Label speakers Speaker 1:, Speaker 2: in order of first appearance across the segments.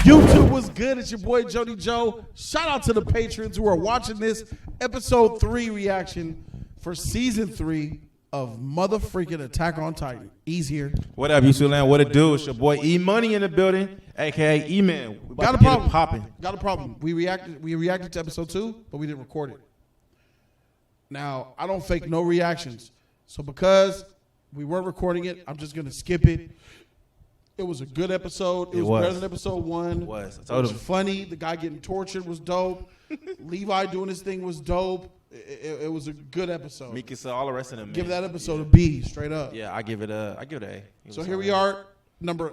Speaker 1: YouTube was good. It's your boy Jody Joe. Shout out to the patrons who are watching this episode 3 reaction for season 3 of motherfreaking Attack on Titan. Ease here.
Speaker 2: What up, YouTube land? What it do? It's your boy E Money in the building, aka E Man.
Speaker 1: Got a problem. Got a problem. We reacted to episode 2, but we didn't record it. Now I don't fake no reactions. So because we weren't recording it, I'm just gonna skip it. It was a good episode. It was better than episode 1. It was funny. The guy getting tortured was dope. Levi doing his thing was dope. It was a good episode.
Speaker 2: Mika said all the rest of them.
Speaker 1: Give that episode a B, straight up.
Speaker 2: Yeah, I give it an A.
Speaker 1: So here we are,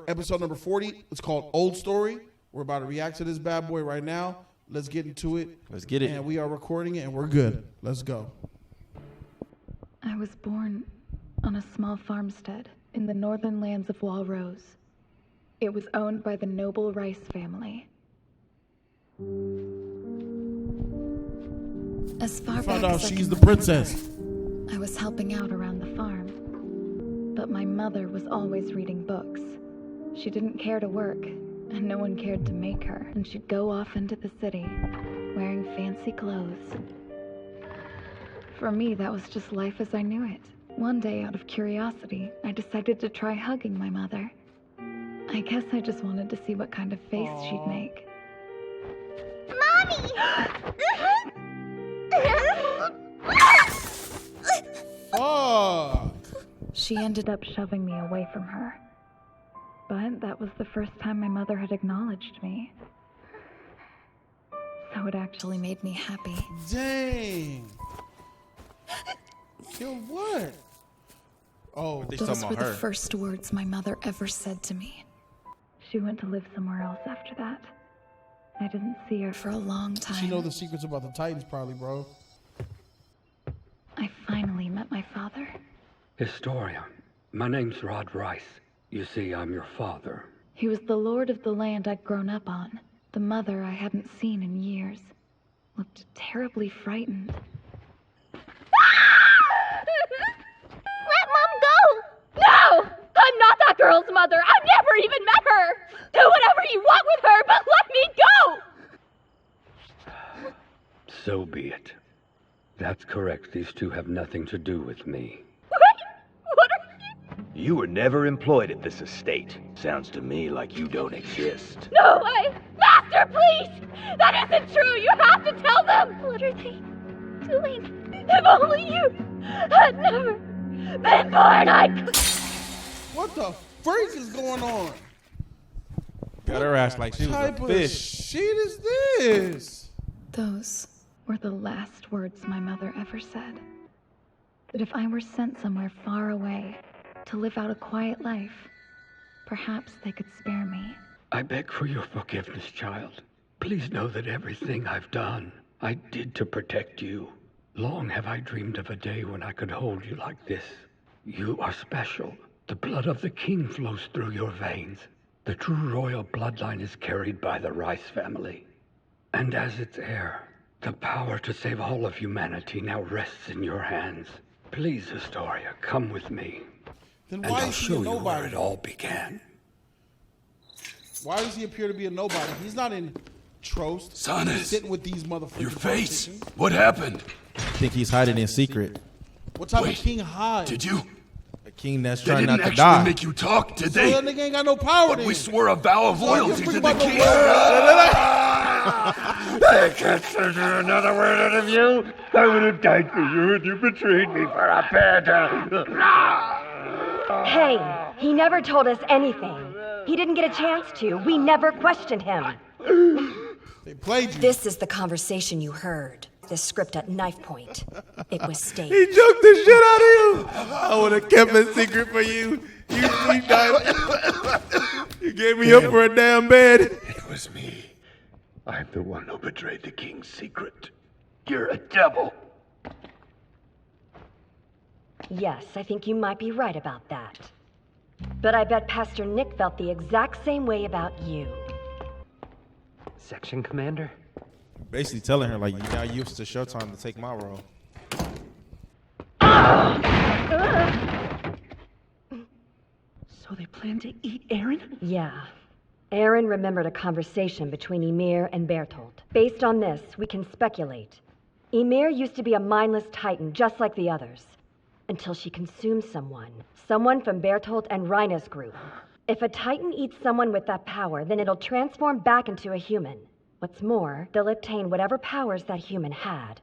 Speaker 1: episode number 40. It's called Old Story. We're about to react to this bad boy right now. Let's get into it.
Speaker 2: Let's get it.
Speaker 1: And we are recording it, and we're good. Let's go.
Speaker 3: I was born on a small farmstead in the northern lands of Walrose. It was owned by the noble Reiss family. As far back
Speaker 1: Found out
Speaker 3: as
Speaker 1: she's
Speaker 3: I
Speaker 1: the
Speaker 3: can
Speaker 1: princess.
Speaker 3: remember, I was helping out around the farm. But my mother was always reading books. She didn't care to work, and no one cared to make her. And she'd go off into the city, wearing fancy clothes. For me, that was just life as I knew it. One day, out of curiosity, I decided to try hugging my mother. I guess I just wanted to see what kind of face she'd make.
Speaker 4: Mommy!
Speaker 1: Oh!
Speaker 3: She ended up shoving me away from her. But that was the first time my mother had acknowledged me. So it actually made me happy.
Speaker 1: Dang. Yo, what? Oh,
Speaker 3: those were the first words my mother ever said to me. She went to live somewhere else after that. I didn't see her for a long time.
Speaker 1: She know the secrets about the Titans probably, bro.
Speaker 3: I finally met my father.
Speaker 5: Historia, my name's Rod Reiss. You see, I'm your father.
Speaker 3: He was the lord of the land I'd grown up on. The mother I hadn't seen in years. Looked terribly frightened.
Speaker 4: Let Mom go! No! I'm not that girl's mother! I've never even met her! Do whatever you want with her, but let me go!
Speaker 5: So be it. That's correct. These two have nothing to do with me.
Speaker 4: What are you?
Speaker 6: You were never employed at this estate. Sounds to me like you don't exist.
Speaker 4: No way! Master, please! That isn't true! You have to tell them! What are they doing? If only you had never been born, I could...
Speaker 1: What the freak is going on?
Speaker 2: Got her ass like she was a fish.
Speaker 1: What type of shit is this?
Speaker 3: Those were the last words my mother ever said. That if I were sent somewhere far away to live out a quiet life, perhaps they could spare me.
Speaker 5: I beg for your forgiveness, child. Please know that everything I've done, I did to protect you. Long have I dreamed of a day when I could hold you like this. You are special. The blood of the king flows through your veins. The true royal bloodline is carried by the Reiss family. And as its heir, the power to save all of humanity now rests in your hands. Please, Historia, come with me.
Speaker 1: Then
Speaker 5: And
Speaker 1: why
Speaker 5: I'll
Speaker 1: is he a
Speaker 5: show you where
Speaker 1: nobody?
Speaker 5: it all began.
Speaker 1: Why does he appear to be a nobody? He's not in Trost. He's
Speaker 7: Sonis,
Speaker 1: sitting with these motherfuckers.
Speaker 7: your face. What happened?
Speaker 2: I think he's hiding in secret.
Speaker 1: What type of
Speaker 7: Wait,
Speaker 1: king hides?
Speaker 7: Did you?
Speaker 2: A king that's
Speaker 7: They
Speaker 2: trying
Speaker 7: didn't
Speaker 2: not to
Speaker 7: actually
Speaker 2: die.
Speaker 7: make you talk, did
Speaker 1: So
Speaker 7: they?
Speaker 1: that nigga ain't got no power
Speaker 7: But
Speaker 1: then.
Speaker 7: we swore a vow of loyalty to the
Speaker 1: about no
Speaker 7: king.
Speaker 5: I can't say another word out of you. I would have died for you and you betrayed me for a bed.
Speaker 8: Hey, he never told us anything. He didn't get a chance to. We never questioned him.
Speaker 1: They played you.
Speaker 8: This is the conversation you heard. This script at knife point. It was staged.
Speaker 2: He joked the shit out of you. I would have kept a secret for you. You died. You gave me up for a damn bed.
Speaker 5: It was me. I'm the one who betrayed the king's secret. You're a devil.
Speaker 8: Yes, I think you might be right about that. But I bet Pastor Nick felt the exact same way about you.
Speaker 5: Section commander?
Speaker 2: Basically telling her, like, you're now used to Showtime to take my role.
Speaker 9: So they plan to eat Aaron?
Speaker 8: Yeah. Aaron remembered a conversation between Ymir and Bertolt. Based on this, we can speculate. Ymir used to be a mindless titan just like the others. Until she consumed someone. Someone from Bertolt and Reina's group. If a titan eats someone with that power, then it'll transform back into a human. What's more, they'll obtain whatever powers that human had.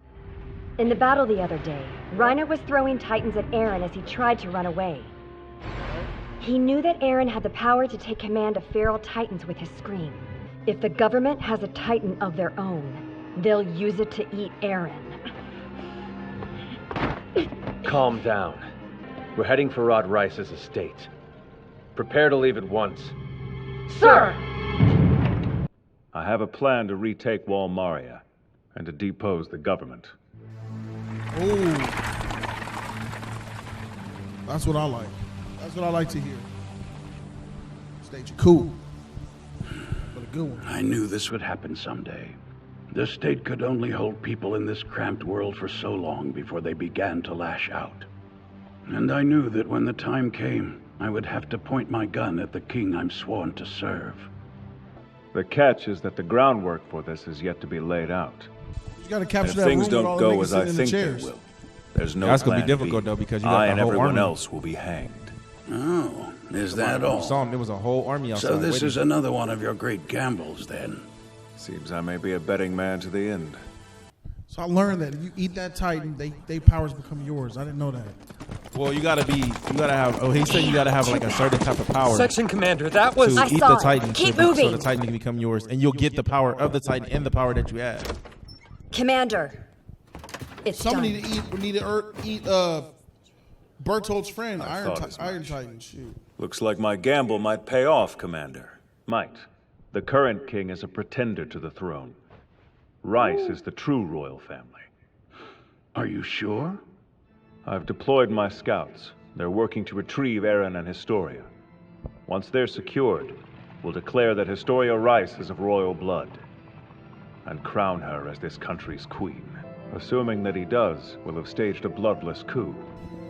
Speaker 8: In the battle the other day, Reina was throwing titans at Aaron as he tried to run away. He knew that Aaron had the power to take command of feral titans with his scream. If the government has a titan of their own, they'll use it to eat Aaron.
Speaker 6: Calm down. We're heading for Rod Reiss's estate. Prepare to leave at once.
Speaker 8: Sir!
Speaker 10: I have a plan to retake Walmaria and to depose the government.
Speaker 1: Ooh. That's what I like. That's what I like to hear. Stage a coup. But a good one.
Speaker 11: I knew this would happen someday. The state could only hold people in this cramped world for so long before they began to lash out. And I knew that when the time came, I would have to point my gun at the king I'm sworn to serve.
Speaker 10: The catch is that the groundwork for this is yet to be laid out.
Speaker 1: You gotta capture
Speaker 10: If
Speaker 1: that
Speaker 10: things
Speaker 1: room with
Speaker 10: don't
Speaker 1: all the
Speaker 10: go
Speaker 1: niggas
Speaker 10: as I
Speaker 1: sitting in the
Speaker 10: think they
Speaker 1: chairs.
Speaker 10: will, there's no
Speaker 2: That's gonna be
Speaker 10: plan
Speaker 2: difficult
Speaker 10: B.
Speaker 2: though because you got
Speaker 10: I
Speaker 2: the
Speaker 10: and
Speaker 2: whole
Speaker 10: everyone
Speaker 2: army.
Speaker 10: else will be hanged.
Speaker 11: Oh, is that all?
Speaker 2: There was a whole army outside.
Speaker 11: So this
Speaker 2: waiting.
Speaker 11: is another one of your great gambles, then?
Speaker 10: Seems I may be a betting man to the end.
Speaker 1: So I learned that if you eat that titan, they powers become yours. I didn't know that.
Speaker 2: Well, you gotta have. Oh, he said you gotta have like a certain type of power.
Speaker 6: Section Commander, that was...
Speaker 2: to
Speaker 8: I
Speaker 2: eat
Speaker 8: saw
Speaker 2: the
Speaker 8: it.
Speaker 2: Titan.
Speaker 8: Keep
Speaker 2: so
Speaker 8: moving.
Speaker 2: the Titan can become yours, and you'll get the power of the Titan and the power that you have.
Speaker 8: Commander, it's
Speaker 1: Somebody
Speaker 8: done.
Speaker 1: need to eat Bertolt's friend,
Speaker 10: I
Speaker 1: Iron
Speaker 10: thought as much.
Speaker 1: Titan. Shoot.
Speaker 10: Looks like my gamble might pay off, Commander. Might. The current king is a pretender to the throne. Reiss is the true royal family.
Speaker 11: Are you sure?
Speaker 10: I've deployed my scouts. They're working to retrieve Aaron and Historia. Once they're secured, we'll declare that Historia Reiss is of royal blood and crown her as this country's queen. Assuming that he does, we'll have staged a bloodless coup.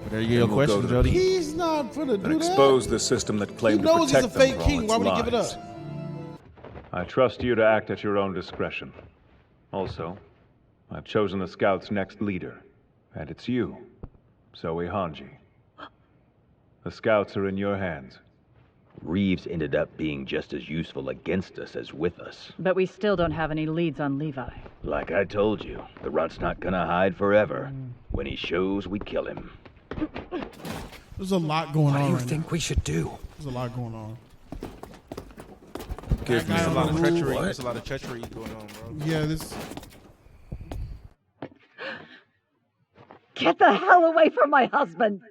Speaker 2: But there you go,
Speaker 10: We'll go
Speaker 2: question,
Speaker 10: to the
Speaker 2: Jody.
Speaker 1: He's not gonna
Speaker 10: And
Speaker 1: do
Speaker 10: expose
Speaker 1: that.
Speaker 10: the system that
Speaker 1: He
Speaker 10: claimed to
Speaker 1: knows he's a
Speaker 10: protect them
Speaker 1: fake
Speaker 10: for all
Speaker 1: king.
Speaker 10: its
Speaker 1: Why would he give it
Speaker 10: lies.
Speaker 1: up?
Speaker 10: I trust you to act at your own discretion. Also, I've chosen the Scouts' next leader, and it's you, Zoe Hanji. The Scouts are in your hands.
Speaker 6: Reeves ended up being just as useful against us as with us.
Speaker 9: But we still don't have any leads on Levi.
Speaker 6: Like I told you, the runt's not gonna hide forever. When he shows, we kill him.
Speaker 1: There's a lot going
Speaker 6: What do
Speaker 1: on
Speaker 6: you
Speaker 1: right
Speaker 6: think we should do?
Speaker 1: now. There's a lot going on.
Speaker 10: Give me
Speaker 1: There's
Speaker 2: There's a lot of
Speaker 1: Ooh,
Speaker 2: treachery.
Speaker 1: what?
Speaker 2: There's a lot of treachery going on, bro.
Speaker 1: Yeah, this.
Speaker 9: Get the hell away from my husband!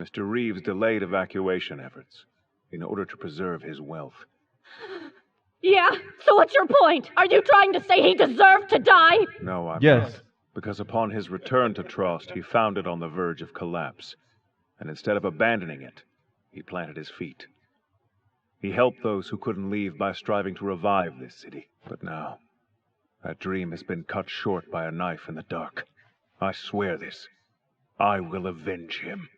Speaker 10: Mr. Reeves delayed evacuation efforts in order to preserve his wealth.
Speaker 4: Yeah? So what's your point? Are you trying to say he deserved to die?
Speaker 10: No, I'm
Speaker 2: Yes.
Speaker 10: not. Because upon his return to Trost, he found it on the verge of collapse. And instead of abandoning it, he planted his feet. He helped those who couldn't leave by striving to revive this city. But now, that dream has been cut short by a knife in the dark. I swear this. I will avenge him.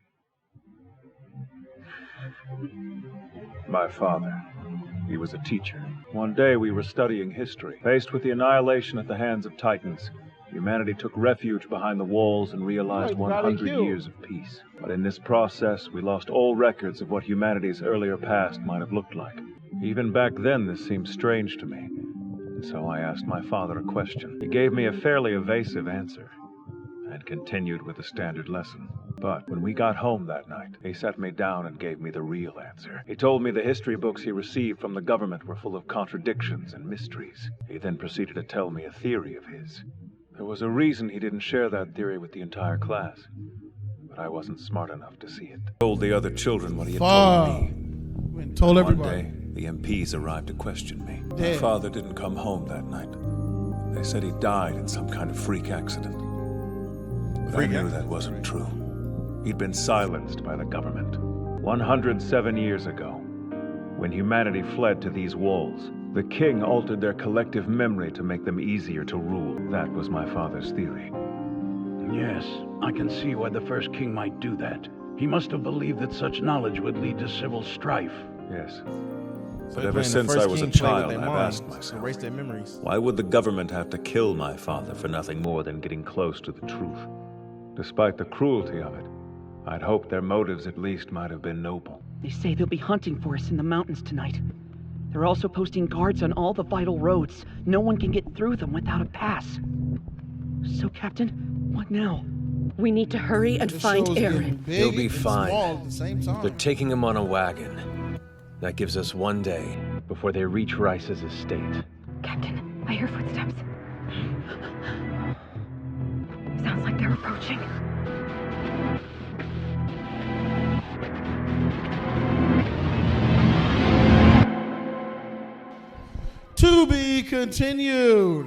Speaker 10: My father. He was a teacher. One day we were studying history. Faced with the annihilation at the hands of Titans, humanity took refuge behind the walls and realized 100 years of peace. But in this process, we lost all records of what humanity's earlier past might have looked like. Even back then, this seemed strange to me. And so I asked my father a question. He gave me a fairly evasive answer and continued with the standard lesson. But when we got home that night, he sat me down and gave me the real answer. He told me the history books he received from the government were full of contradictions and mysteries. He then proceeded to tell me a theory of his. There was a reason he didn't share that theory with the entire class, but I wasn't smart enough to see it. Told the other children what he had told me.
Speaker 1: Went and told everybody.
Speaker 10: One day, the MPs arrived to question me. My
Speaker 1: Dead.
Speaker 10: father didn't come home that night. They said he died in some kind of freak accident. But I knew that wasn't true. He'd been silenced by the government. 107 years ago, when humanity fled to these walls, the king altered their collective memory to make them easier to rule. That was my father's theory.
Speaker 11: Yes, I can see why the first king might do that. He must have believed that such knowledge would lead to civil strife.
Speaker 10: Yes.
Speaker 2: So
Speaker 10: But
Speaker 2: they're
Speaker 10: ever
Speaker 2: playing the
Speaker 10: since
Speaker 2: first
Speaker 10: I was a
Speaker 2: king play with
Speaker 10: child,
Speaker 2: their
Speaker 10: I've
Speaker 2: minds,
Speaker 10: asked myself,
Speaker 2: erase their memories.
Speaker 10: why would the government have to kill my father for nothing more than getting close to the truth? Despite the cruelty of it, I'd hoped their motives at least might have been noble.
Speaker 12: They say they'll be hunting for us in the mountains tonight. They're also posting guards on all the vital roads. No one can get through them without a pass. So, Captain, what now?
Speaker 13: We need to hurry and find Aaron.
Speaker 6: He'll be fine.
Speaker 1: Small at the same time.
Speaker 6: They're taking him on a wagon. That gives us one day before they reach Reiss's estate.
Speaker 3: Captain, I hear footsteps. Sounds like they're approaching.
Speaker 1: To be continued.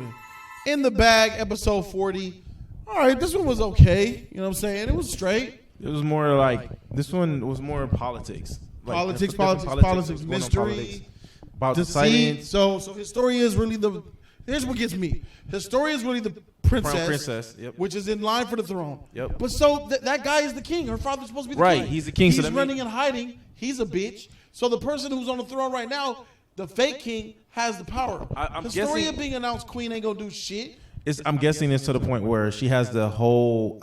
Speaker 1: In the Bag, episode 40. All right, this one was okay. You know what I'm saying? It was straight.
Speaker 2: It was more like, this one was more politics. Like,
Speaker 1: Politics,
Speaker 2: different
Speaker 1: politics,
Speaker 2: going on
Speaker 1: mystery,
Speaker 2: about
Speaker 1: deceit.
Speaker 2: sightings.
Speaker 1: So Historia is really the. Here's what gets me. Historia is really the princess,
Speaker 2: Crown princess, yep.
Speaker 1: which is in line for the throne.
Speaker 2: Yep.
Speaker 1: But so that guy is the king. Her father's supposed to be the
Speaker 2: Right,
Speaker 1: king.
Speaker 2: he's the king, so
Speaker 1: He's
Speaker 2: that
Speaker 1: running and hiding. He's a bitch. So the person who's on the throne right now, the fake king, has the power.
Speaker 2: I'm
Speaker 1: Historia
Speaker 2: guessing-
Speaker 1: being announced queen ain't gonna do shit.
Speaker 2: I'm guessing it's to the point where she has the whole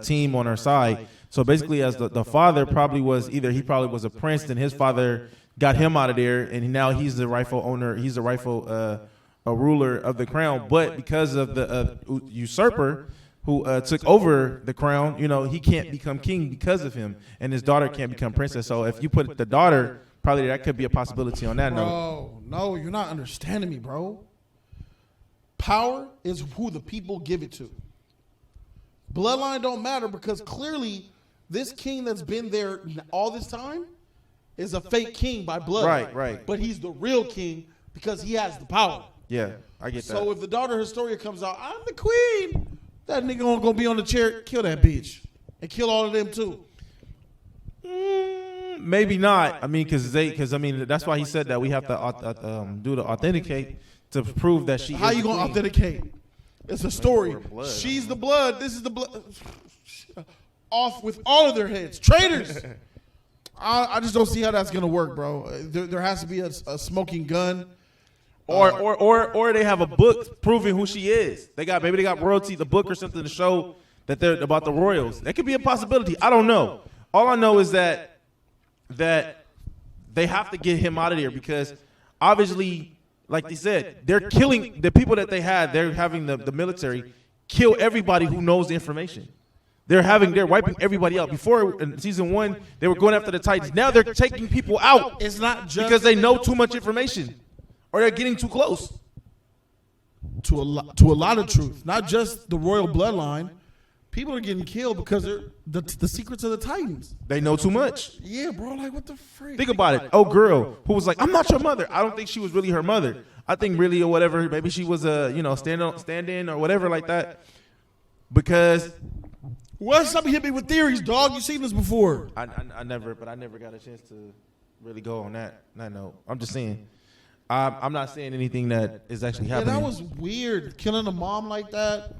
Speaker 2: team on her side. So basically, as the father probably was he probably was a prince, and his father got him out of there, and now he's the rightful owner. He's the rightful a ruler of the crown. But because of the usurper who took over the crown, he can't become king because of him, and his daughter can't become princess. So if you put the daughter, probably that could be a possibility on that note.
Speaker 1: Bro, no, you're not understanding me, bro. Power is who the people give it to. Bloodline don't matter because clearly this king that's been there all this time is a fake king by blood.
Speaker 2: Right.
Speaker 1: But he's the real king because he has the power.
Speaker 2: Yeah, I get that.
Speaker 1: So if the daughter Historia comes out, I'm the queen, that nigga gonna be on the chair, kill that bitch. And kill all of them too.
Speaker 2: Maybe not. I mean, because that's why he said that we have to do the authenticate to prove that she.
Speaker 1: How
Speaker 2: is
Speaker 1: you
Speaker 2: the
Speaker 1: gonna
Speaker 2: queen.
Speaker 1: authenticate? It's a story.
Speaker 2: Blood.
Speaker 1: She's the blood. This is the blood. Off with all of their heads, traitors. I just don't see how that's gonna work, bro. There has to be a smoking gun,
Speaker 2: or they have a book proving who she is. Maybe they got royalty, the book or something to show that they're about the royals. That could be a possibility. I don't know. All I know is that they have to get him out of there because obviously, like they said, they're killing the people that they had. They're having the military kill everybody who knows the information. They're wiping everybody out. Before in season 1, they were going after the Titans. Now they're taking people out.
Speaker 1: It's not just
Speaker 2: because they know too much information, or they're getting too close
Speaker 1: to a lot of truth. Not just the royal bloodline. People are getting killed because they're the secrets of the Titans.
Speaker 2: They know too much.
Speaker 1: Yeah, bro. Like, what the freak?
Speaker 2: Think about it. Oh, girl who was like, "I'm not your mother." I don't think she was really her mother. I think really or whatever. Maybe she was a stand-in or whatever like that. Because
Speaker 1: somebody hit me with theories, dog. You seen this before?
Speaker 2: I never got a chance to really go on that note. I'm just saying. I'm not saying anything that is actually happening.
Speaker 1: Yeah, that was weird. Killing a mom like that.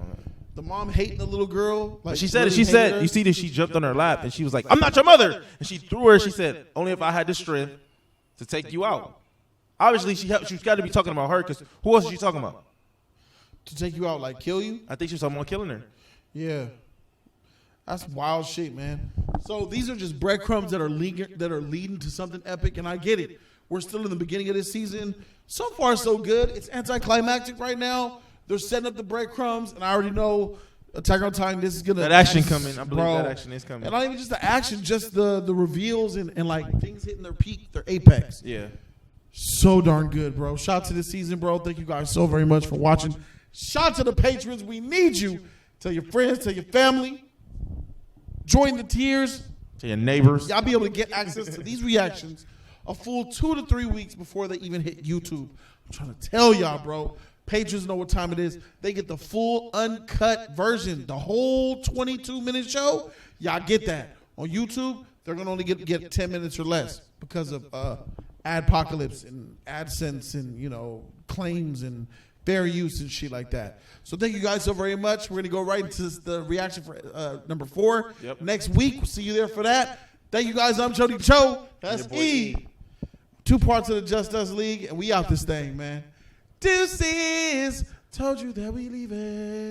Speaker 1: The mom hating the little girl. Like
Speaker 2: she said, you see that she jumped on her lap and she was like, "I'm not your mother." And she threw her. She said, "Only if I had the strength to take you out." Obviously, she's got to be talking about her because who else is she talking about?
Speaker 1: To take you out, like kill you?
Speaker 2: I think she was talking about killing her.
Speaker 1: Yeah. That's wild shit, man. So these are just breadcrumbs that are leading to something epic, and I get it. We're still in the beginning of this season. So far, so good. It's anticlimactic right now. They're setting up the breadcrumbs, and I already know Attack on Titan, this is going to...
Speaker 2: That action coming. I believe that action is coming.
Speaker 1: And not even just the action, just the reveals and like things hitting their peak, their apex.
Speaker 2: Yeah.
Speaker 1: So darn good, bro. Shout to this season, bro. Thank you guys so very much for watching. Shout to the patrons. We need you. Tell your friends, tell your family. Join the tiers.
Speaker 2: To your neighbors.
Speaker 1: Y'all be able to get access to these reactions a full 2 to 3 weeks before they even hit YouTube. I'm trying to tell y'all, bro. Patrons know what time it is. They get the full uncut version, the whole 22-minute show. Y'all get that. On YouTube, they're going to only get 10 minutes or less because of adpocalypse and AdSense and, claims and fair use and shit like that. So thank you guys so very much. We're going to go right into the reaction for number 4.
Speaker 2: Yep.
Speaker 1: Next week, we'll see you there for that. Thank you guys. I'm Jody Cho. That's E. 2 parts of the Just Us League, and we out this thing, man. Deuces. Told you that we leave it.